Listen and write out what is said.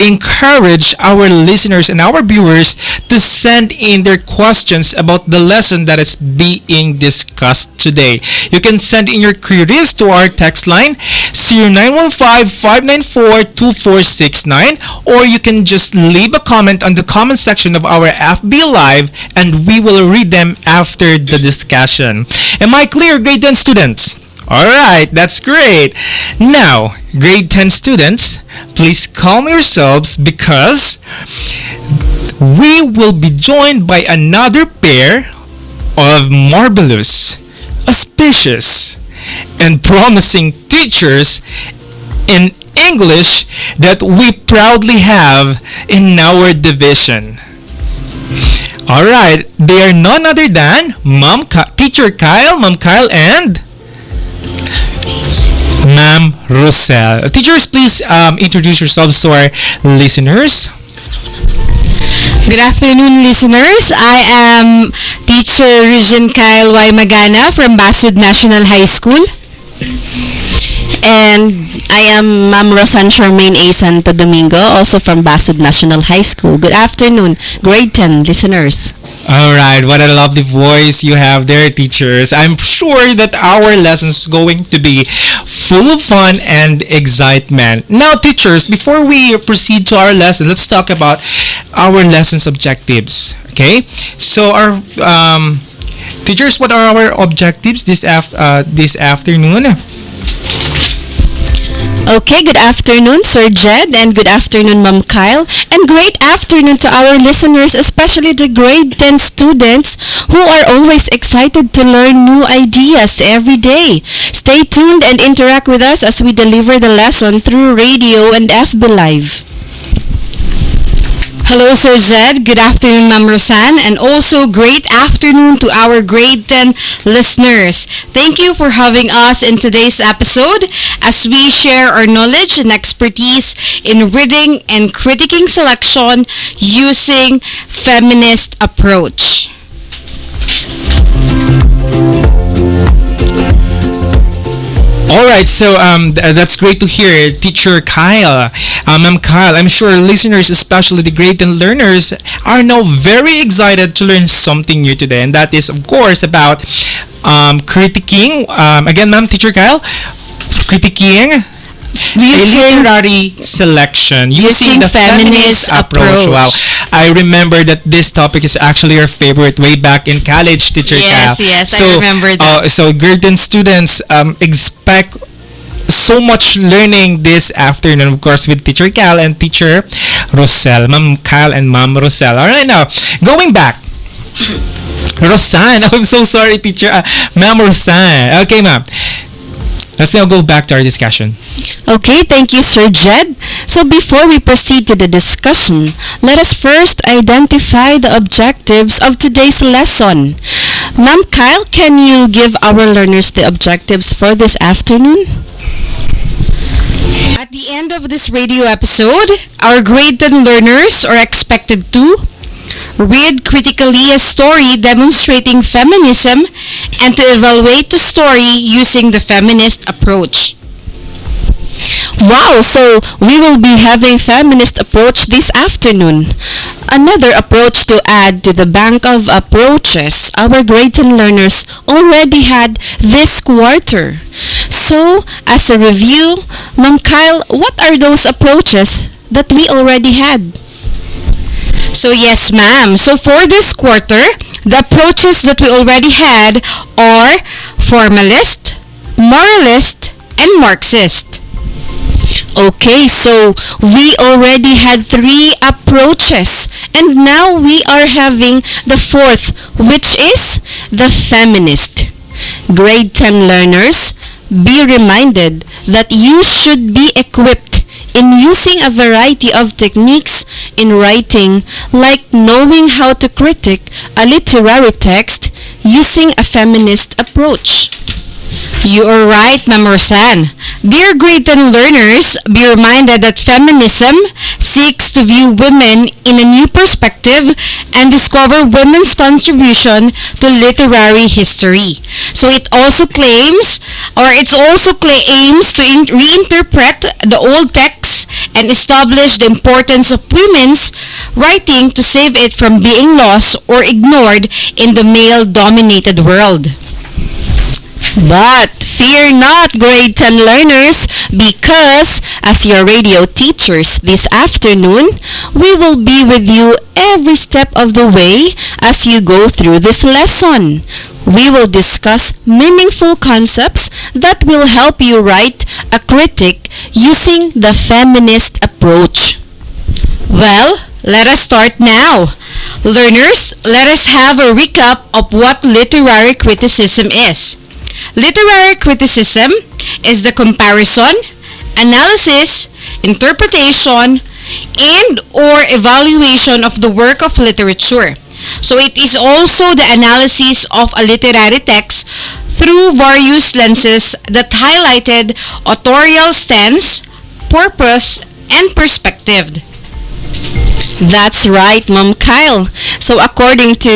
encourage our listeners and our viewers to send in their questions about the lesson that is being discussed today. You can send in your queries to our text line 0915-594-2469, or you can just leave a comment on the comment section of our FB Live and we will read them after the discussion. Am I clear, grade 10 students? Alright, that's great. Now, grade 10 students, please calm yourselves because we will be joined by another pair of marvelous, auspicious, and promising teachers in English that we proudly have in our division. Alright, they are none other than Teacher Kyle, Ma'am Kyle, and Ma'am Rosel. Teachers, please introduce yourselves to our listeners. Good afternoon, listeners. I am Teacher Regine Kyle Y. Magana from Basud National High School. And I am Ma'am Rosan Charmaine A. Santo Domingo, also from Basud National High School. Good afternoon, grade 10 listeners. Alright, what a lovely voice you have there, teachers. I'm sure that our lesson is going to be full of fun and excitement. Now, teachers, before we proceed to our lesson, let's talk about our lesson's objectives. Okay? So, our teachers, what are our objectives this afternoon? Okay, good afternoon, Sir Jed, and good afternoon, Ma'am Kyle, and great afternoon to our listeners, especially the grade 10 students who are always excited to learn new ideas every day. Stay tuned and interact with us as we deliver the lesson through radio and FB Live. Hello, Sir Jed. Good afternoon, Ma'am Rosan, and also great afternoon to our grade 10 listeners. Thank you for having us in today's episode as we share our knowledge and expertise in reading and critiquing selection using feminist approach. Alright, so that's great to hear, Teacher Kyle. Ma'am Kyle, I'm sure listeners, especially the grade 10 learners, are now very excited to learn something new today. And that is, of course, about critiquing, again, Ma'am, Teacher Kyle, critiquing literary selection using the feminist approach. Wow, I remember that this topic is actually your favorite way back in college, Teacher Kyle. Yes, I remember that. So grade 10 students expect so much learning this afternoon, of course, with Teacher Kyle and Teacher Rosel, Ma'am Kyle and Ma'am Rosel. Alright, now, going back. Rosan, I'm so sorry, Teacher. Ma'am Rosan. Okay, ma'am. Let's now go back to our discussion. Okay, thank you, Sir Jed. So before we proceed to the discussion, let us first identify the objectives of today's lesson. Ma'am Kyle, can you give our learners the objectives for this afternoon? At the end of this radio episode, our grade 10 learners are expected to read critically a story demonstrating feminism and to evaluate the story using the feminist approach. Wow, so we will be having feminist approach this afternoon. Another approach to add to the bank of approaches our grade 10 learners already had this quarter. So, as a review, Ma'am Kyle, what are those approaches that we already had? So yes, ma'am. So for this quarter, the approaches that we already had are formalist, moralist, and Marxist. Okay, so we already had 3 approaches, and now we are having the 4th, which is the feminist. Grade 10 learners, be reminded that you should be equipped in using a variety of techniques in writing, like knowing how to critique a literary text using a feminist approach. You are right, Ma'am Roseanne. Dear grade 10 learners, be reminded that feminism seeks to view women in a new perspective and discover women's contribution to literary history. So aims to reinterpret the old texts and establish the importance of women's writing to save it from being lost or ignored in the male-dominated world. But fear not, grade 10 learners, because as your radio teachers this afternoon, we will be with you every step of the way as you go through this lesson. We will discuss meaningful concepts that will help you write a critic using the feminist approach. Well, let us start now. Learners, let us have a recap of what literary criticism is. Literary criticism is the comparison, analysis, interpretation, and or evaluation of the work of literature. So it is also the analysis of a literary text through various lenses that highlighted authorial stance, purpose, and perspective. That's right, Ma'am Kyle. So according to